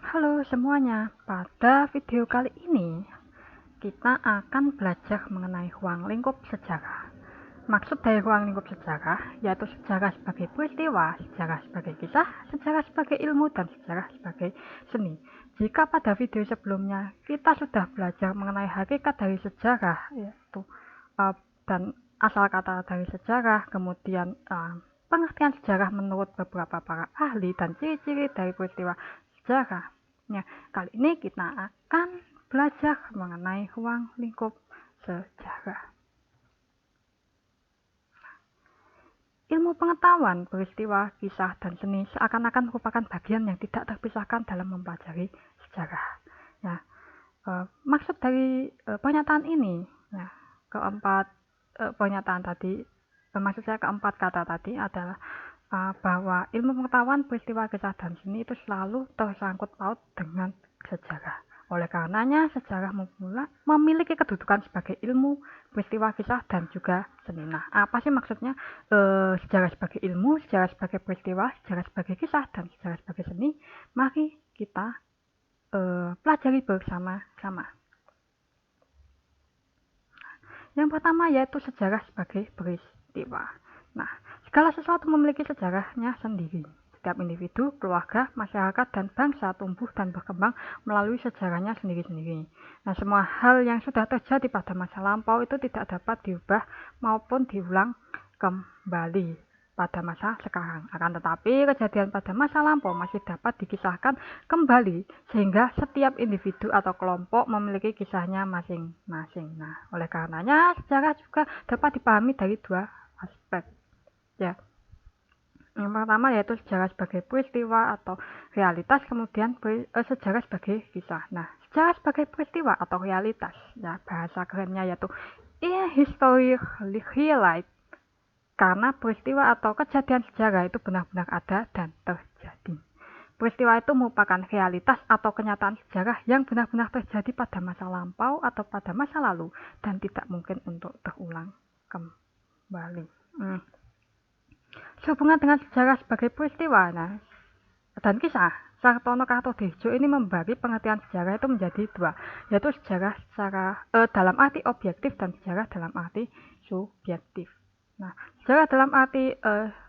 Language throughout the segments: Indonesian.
Halo semuanya, pada video kali ini kita akan belajar mengenai ruang lingkup sejarah. Maksud dari ruang lingkup sejarah yaitu sejarah sebagai peristiwa, sejarah sebagai kisah, sejarah sebagai ilmu, dan sejarah sebagai seni. Jika pada video sebelumnya kita sudah belajar mengenai hakikat dari sejarah, yaitu dan asal kata dari sejarah, kemudian pengertian sejarah menurut beberapa para ahli, dan ciri-ciri dari peristiwa sejarah. Nah, kali ini kita akan belajar mengenai ruang lingkup sejarah. Ilmu pengetahuan, peristiwa, kisah, dan seni seakan-akan merupakan bagian yang tidak terpisahkan dalam mempelajari sejarah. Ya, maksud dari pernyataan ini, ya, keempat kata tadi adalah bahwa ilmu pengetahuan, peristiwa, kisah, dan seni itu selalu tersangkut paut dengan sejarah. Oleh karenanya, sejarah memiliki kedudukan sebagai ilmu, peristiwa, kisah, dan juga seni. Nah, apa sih maksudnya sejarah sebagai ilmu, sejarah sebagai peristiwa, sejarah sebagai kisah, dan sejarah sebagai seni? Mari kita pelajari bersama-sama. Yang pertama yaitu sejarah sebagai peristiwa. Nah, segala sesuatu memiliki sejarahnya sendiri. Setiap individu, keluarga, masyarakat, dan bangsa tumbuh dan berkembang melalui sejarahnya sendiri-sendiri. Nah, semua hal yang sudah terjadi pada masa lampau itu tidak dapat diubah maupun diulang kembali pada masa sekarang. Akan tetapi, kejadian pada masa lampau masih dapat dikisahkan kembali sehingga setiap individu atau kelompok memiliki kisahnya masing-masing. Nah, oleh karenanya sejarah juga dapat dipahami dari dua aspek. Ya. Yang pertama yaitu sejarah sebagai peristiwa atau realitas, kemudian sejarah sebagai kisah. Nah, sejarah sebagai peristiwa atau realitas, ya bahasa kerennya yaitu history realize, karena peristiwa atau kejadian sejarah itu benar-benar ada dan terjadi. Peristiwa itu merupakan realitas atau kenyataan sejarah yang benar-benar terjadi pada masa lampau atau pada masa lalu dan tidak mungkin untuk terulang kembali. Sehubungan dengan sejarah sebagai peristiwa dan kisah, Sartono Kartodirjo ini membagi pengertian sejarah itu menjadi dua, yaitu sejarah secara dalam arti objektif dan sejarah dalam arti subjektif. Nah, sejarah dalam arti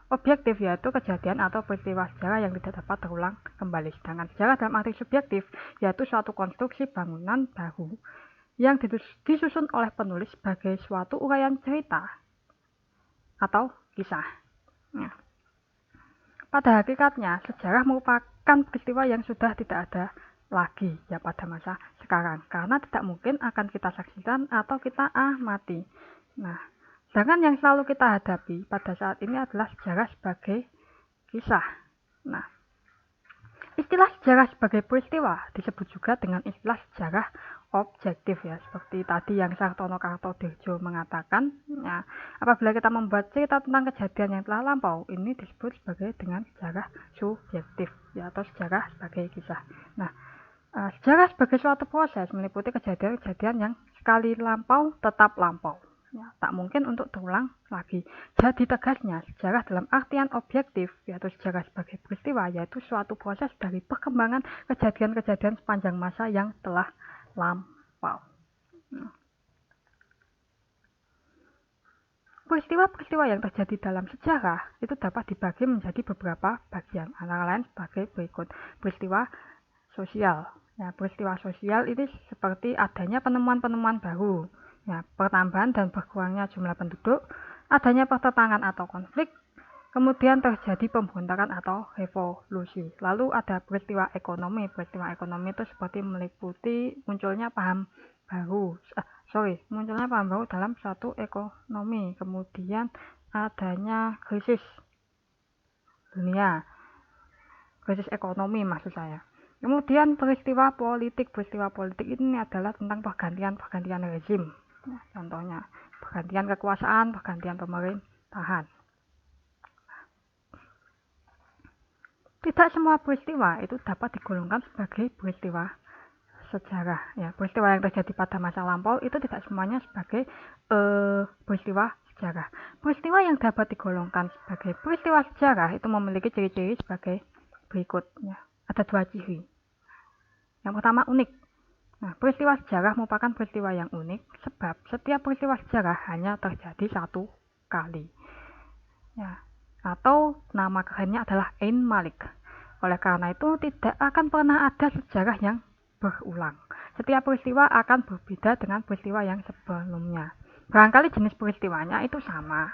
objektif yaitu kejadian atau peristiwa sejarah yang tidak dapat terulang kembali. Sedangkan sejarah dalam arti subjektif yaitu suatu konstruksi bangunan baru yang disusun oleh penulis sebagai suatu uraian cerita atau kisah. Nah, pada hakikatnya, sejarah merupakan peristiwa yang sudah tidak ada lagi ya pada masa sekarang, karena tidak mungkin akan kita saksikan atau kita amati. Nah, sedangkan yang selalu kita hadapi pada saat ini adalah sejarah sebagai kisah. Nah, istilah sejarah sebagai peristiwa disebut juga dengan istilah sejarah objektif ya, seperti tadi yang Sartono Kartodirjo mengatakan. Ya, apabila kita membuat cerita tentang kejadian yang telah lampau, ini disebut sebagai dengan sejarah subjektif ya, atau sejarah sebagai kisah. Nah, sejarah sebagai suatu proses meliputi kejadian-kejadian yang sekali lampau tetap lampau. Ya, tak mungkin untuk terulang lagi. Jadi tegasnya, sejarah dalam artian objektif, yaitu sejarah sebagai peristiwa, yaitu suatu proses dari perkembangan kejadian-kejadian sepanjang masa yang telah lampau. Peristiwa-peristiwa yang terjadi dalam sejarah itu dapat dibagi menjadi beberapa bagian, antara lain sebagai berikut. Peristiwa sosial. Ya, peristiwa sosial ini seperti adanya penemuan-penemuan baru, ya, pertambahan dan berkurangnya jumlah penduduk, adanya pertentangan atau konflik, kemudian terjadi pemberontakan atau revolusi. Lalu ada peristiwa ekonomi. Peristiwa ekonomi itu seperti meliputi munculnya paham baru dalam suatu ekonomi. Kemudian adanya krisis dunia, krisis ekonomi maksud saya. Kemudian peristiwa politik ini adalah tentang pergantian rezim. Nah, contohnya pergantian kekuasaan, pergantian pemerintahan. Tidak semua peristiwa itu dapat digolongkan sebagai peristiwa sejarah. Ya, peristiwa yang terjadi pada masa lampau itu tidak semuanya sebagai peristiwa sejarah. Peristiwa yang dapat digolongkan sebagai peristiwa sejarah itu memiliki ciri-ciri sebagai berikutnya. Ada dua ciri. Yang pertama, unik. Nah, peristiwa sejarah merupakan peristiwa yang unik sebab setiap peristiwa sejarah hanya terjadi satu kali. Ya, atau nama kerennya adalah Ain Malik. Oleh karena itu, tidak akan pernah ada sejarah yang berulang. Setiap peristiwa akan berbeda dengan peristiwa yang sebelumnya. Barangkali jenis peristiwanya itu sama,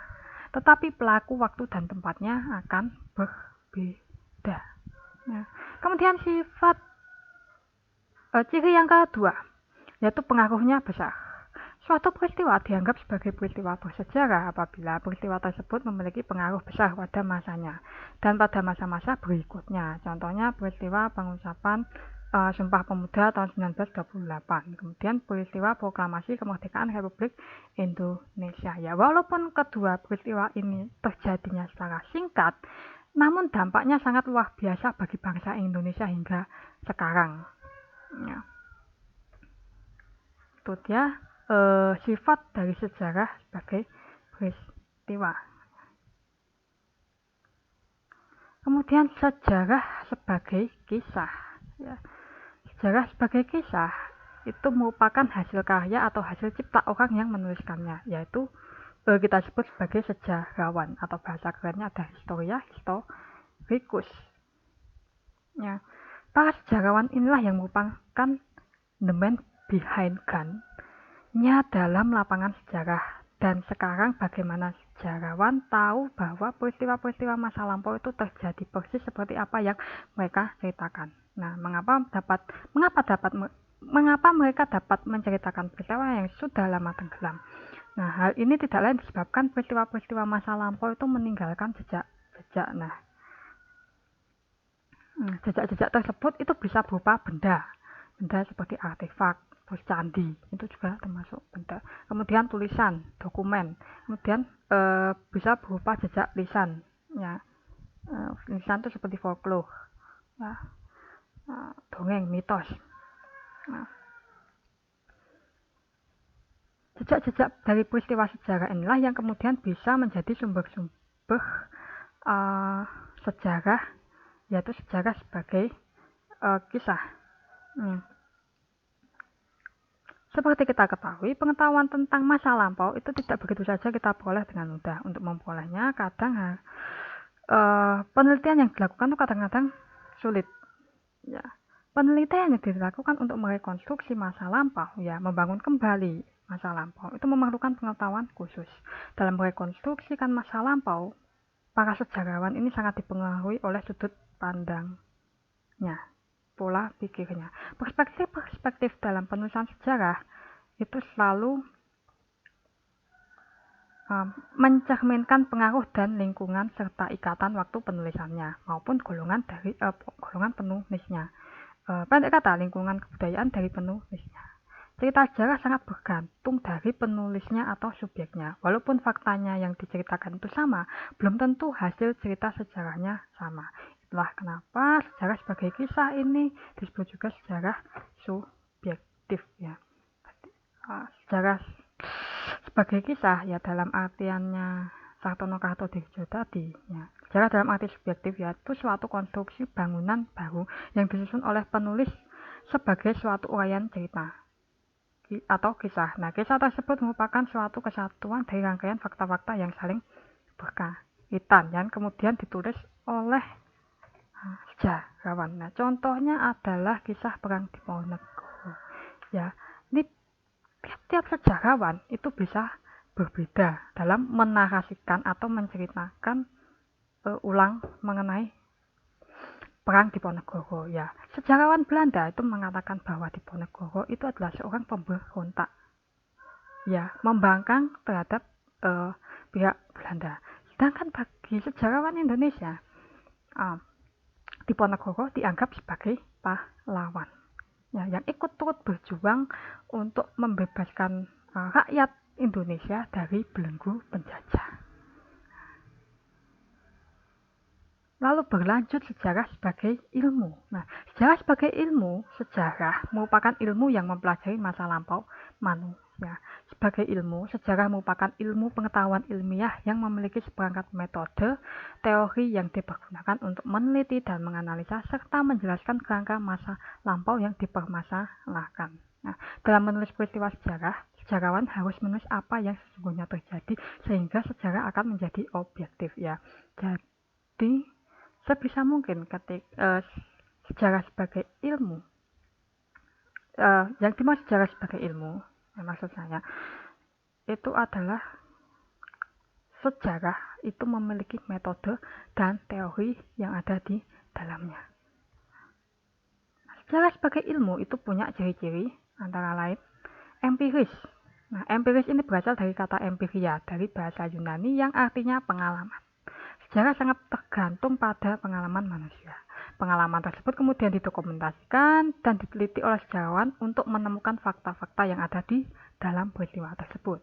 tetapi pelaku, waktu, dan tempatnya akan berbeda. Ya. Kemudian ciri yang kedua, yaitu pengaruhnya besar. Suatu peristiwa dianggap sebagai peristiwa bersejarah apabila peristiwa tersebut memiliki pengaruh besar pada masanya dan pada masa-masa berikutnya. Contohnya peristiwa pengucapan Sumpah Pemuda tahun 1928, kemudian peristiwa proklamasi kemerdekaan Republik Indonesia. Ya, walaupun kedua peristiwa ini terjadinya secara singkat, namun dampaknya sangat luar biasa bagi bangsa Indonesia hingga sekarang. Ya. Itu dia sifat dari sejarah sebagai peristiwa. Kemudian sejarah sebagai kisah. Ya. Sejarah sebagai kisah itu merupakan hasil karya atau hasil cipta orang yang menuliskannya, yaitu kita sebut sebagai sejarawan atau bahasa kerennya ada historikus. Ya. Para sejarawan inilah yang merupakan the man behind gun-nya dalam lapangan sejarah. Dan sekarang bagaimana sejarawan tahu bahwa peristiwa-peristiwa masa lampau itu terjadi persis seperti apa yang mereka ceritakan. Nah, mengapa mereka dapat menceritakan peristiwa yang sudah lama tenggelam? Nah, hal ini tidak lain disebabkan peristiwa-peristiwa masa lampau itu meninggalkan jejak-jejak. Nah, jejak-jejak tersebut itu bisa berupa benda seperti artefak, terus candi, itu juga termasuk benda. Kemudian tulisan, dokumen, kemudian bisa berupa jejak lisan, ya. Lisan itu seperti folklore, ya. Dongeng, mitos. Nah, jejak-jejak dari peristiwa sejarah inilah yang kemudian bisa menjadi sumber-sumber sejarah, yaitu sejarah sebagai kisah. Seperti kita ketahui, pengetahuan tentang masa lampau itu tidak begitu saja kita peroleh dengan mudah. Untuk memperolehnya, kadang penelitian yang dilakukan itu kadang-kadang sulit. Ya, penelitian yang dilakukan untuk merekonstruksi masa lampau, ya, membangun kembali masa lampau, itu memerlukan pengetahuan khusus. Dalam merekonstruksikan masa lampau, para sejarawan ini sangat dipengaruhi oleh sudut pandangnya, pola pikirnya. Perspektif dalam penulisan sejarah itu selalu mencerminkan pengaruh dan lingkungan serta ikatan waktu penulisannya maupun golongan penulisnya. Pendek kata, lingkungan kebudayaan dari penulisnya. Cerita sejarah sangat bergantung dari penulisnya atau subjeknya. Walaupun faktanya yang diceritakan itu sama, belum tentu hasil cerita sejarahnya sama. Itulah kenapa sejarah sebagai kisah ini disebut juga sejarah subjektif, ya. Sejarah sebagai kisah, ya, dalam artiannya Sartono Kartodirjo tadi, ya. Sejarah dalam arti subjektif yaitu suatu konstruksi bangunan baru yang disusun oleh penulis sebagai suatu uraian cerita atau kisah. Nah, kisah tersebut merupakan suatu kesatuan dari rangkaian fakta-fakta yang saling berkaitan yang kemudian ditulis oleh sejarawan. Nah, contohnya adalah kisah Perang Diponegoro. Ya, ini tiap sejarawan itu bisa berbeda dalam menarasikan atau menceritakan ulang mengenai Perang Diponegoro, ya. Sejarawan Belanda itu mengatakan bahwa Diponegoro itu adalah seorang pemberontak, ya, membangkang terhadap pihak Belanda. Sedangkan bagi sejarawan Indonesia, Diponegoro dianggap sebagai pahlawan, ya, yang ikut turut berjuang untuk membebaskan rakyat Indonesia dari belenggu penjajah. Lalu berlanjut sejarah sebagai ilmu. Nah, sejarah sebagai ilmu, sejarah merupakan ilmu yang mempelajari masa lampau manusia. Ya, sebagai ilmu, sejarah merupakan ilmu pengetahuan ilmiah yang memiliki seperangkat metode, teori yang dipergunakan untuk meneliti dan menganalisa serta menjelaskan kerangka masa lampau yang dipermasalahkan. Nah, dalam menulis peristiwa sejarah, sejarawan harus menulis apa yang sesungguhnya terjadi sehingga sejarah akan menjadi objektif ya. Jadi sebisa mungkin sejarah sebagai ilmu, yang dimaksud sejarah sebagai ilmu, maksud saya itu adalah sejarah itu memiliki metode dan teori yang ada di dalamnya. Sejarah sebagai ilmu itu punya ciri-ciri antara lain empiris. Nah, empiris ini berasal dari kata empiria dari bahasa Yunani yang artinya pengalaman. Sejarah sangat tergantung pada pengalaman manusia. Pengalaman tersebut kemudian didokumentasikan dan diteliti oleh sejarawan untuk menemukan fakta-fakta yang ada di dalam peristiwa tersebut.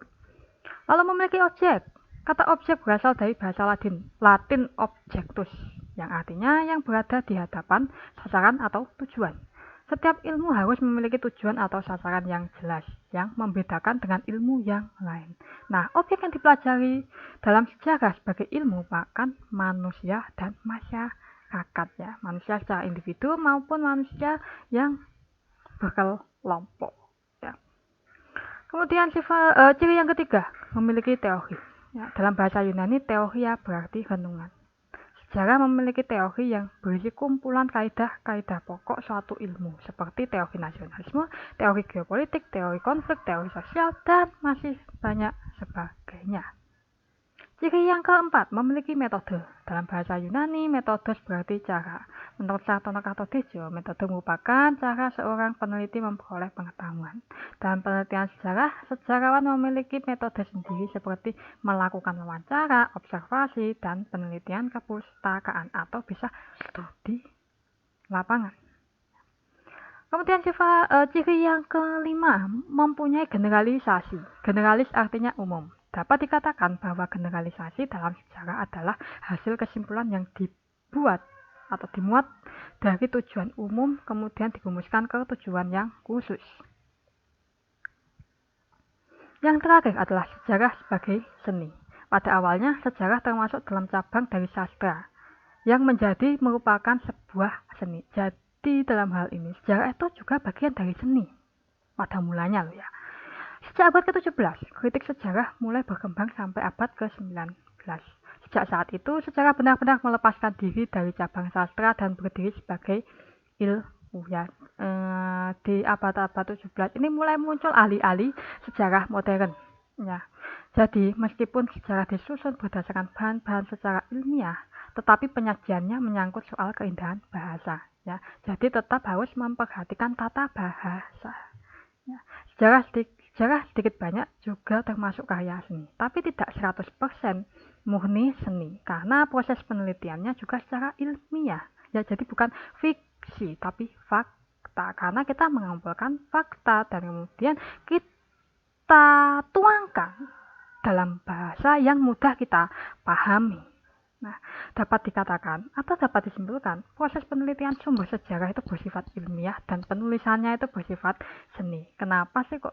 Lalu memiliki objek. Kata objek berasal dari bahasa Latin objectus, yang artinya yang berada di hadapan, sasaran atau tujuan. Setiap ilmu harus memiliki tujuan atau sasaran yang jelas, yang membedakan dengan ilmu yang lain. Nah, objek yang dipelajari dalam sejarah sebagai ilmu bahkan manusia dan masyarakat ya, manusia secara individu maupun manusia yang berkelompok ya. Kemudian ciri yang ketiga, memiliki teori. Ya, dalam bahasa Yunani, teoria berarti renungan. Sejarah memiliki teori yang berisi kumpulan kaidah-kaidah pokok suatu ilmu, seperti teori nasionalisme, teori geopolitik, teori konflik, teori sosial, dan masih banyak sebagainya. Ciri yang keempat, memiliki metode. Dalam bahasa Yunani, metode berarti cara. Menurut Sartono Kartotejo, metode merupakan cara seorang peneliti memperoleh pengetahuan. Dalam penelitian sejarah, sejarawan memiliki metode sendiri seperti melakukan wawancara, observasi, dan penelitian kepustakaan atau bisa studi lapangan. Kemudian ciri yang kelima, mempunyai generalisasi. Generalis artinya umum. Dapat dikatakan bahwa generalisasi dalam sejarah adalah hasil kesimpulan yang dibuat atau dimuat dari tujuan umum kemudian dirumuskan ke tujuan yang khusus. Yang terakhir adalah sejarah sebagai seni. Pada awalnya sejarah termasuk dalam cabang dari sastra yang menjadi merupakan sebuah seni. Jadi dalam hal ini sejarah itu juga bagian dari seni pada mulanya loh ya. Sejak abad ke-17, kritik sejarah mulai berkembang sampai abad ke-19. Sejak saat itu, sejarah benar-benar melepaskan diri dari cabang sastra dan berdiri sebagai ilmu. Ya. Di abad-abad 17 ini mulai muncul ahli-ahli sejarah modern. Ya. Jadi, meskipun sejarah disusun berdasarkan bahan-bahan secara ilmiah, tetapi penyajiannya menyangkut soal keindahan bahasa. Ya. Jadi, tetap harus memperhatikan tata bahasa. Ya. Sejarah sedikit banyak juga termasuk karya seni, tapi tidak 100% murni seni, karena proses penelitiannya juga secara ilmiah. Ya, jadi bukan fiksi, tapi fakta, karena kita mengumpulkan fakta dan kemudian kita tuangkan dalam bahasa yang mudah kita pahami. Nah, dapat dikatakan atau dapat disimpulkan, proses penelitian sumber sejarah itu bersifat ilmiah dan penulisannya itu bersifat seni. Kenapa sih kok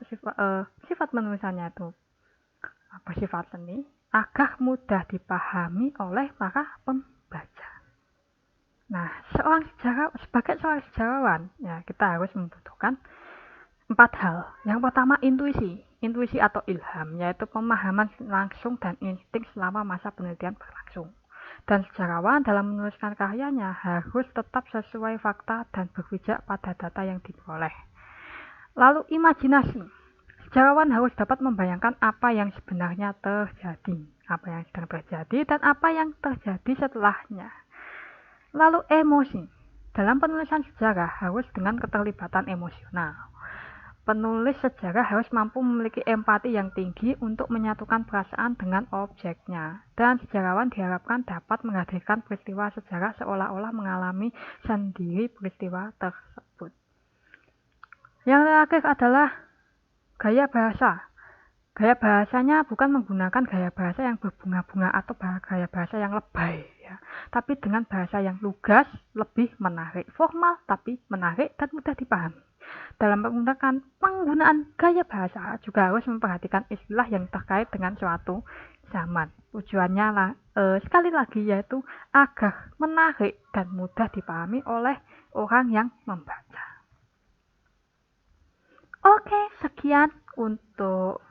sifat penulisannya itu bersifat seni? Agar mudah dipahami oleh para pembaca. Nah, sebagai seorang sejarawan, ya kita harus membutuhkan 4 hal. Yang pertama, intuisi atau ilham, yaitu pemahaman langsung dan insting selama masa penelitian berlangsung. Dan sejarawan dalam menuliskan karyanya harus tetap sesuai fakta dan berpijak pada data yang diperoleh. Lalu imajinasi. Sejarawan harus dapat membayangkan apa yang sebenarnya terjadi, apa yang sedang terjadi, dan apa yang terjadi setelahnya. Lalu emosi. Dalam penulisan sejarah harus dengan keterlibatan emosional. Penulis sejarah harus mampu memiliki empati yang tinggi untuk menyatukan perasaan dengan objeknya. Dan sejarawan diharapkan dapat menghadirkan peristiwa sejarah seolah-olah mengalami sendiri peristiwa tersebut. Yang terakhir adalah gaya bahasa. Gaya bahasanya bukan menggunakan gaya bahasa yang berbunga-bunga atau gaya bahasa yang lebay. saja, tapi dengan bahasa yang lugas, lebih menarik, formal tapi menarik dan mudah dipahami. Dalam penggunaan gaya bahasa juga harus memperhatikan istilah yang terkait dengan suatu zaman. Tujuannya sekali lagi yaitu agar menarik dan mudah dipahami oleh orang yang membaca. Oke, sekian untuk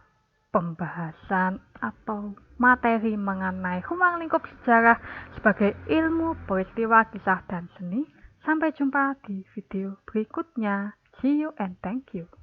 pembahasan atau materi mengenai ruang lingkup sejarah sebagai ilmu peristiwa kisah dan seni. Sampai jumpa di video berikutnya. See you and thank you.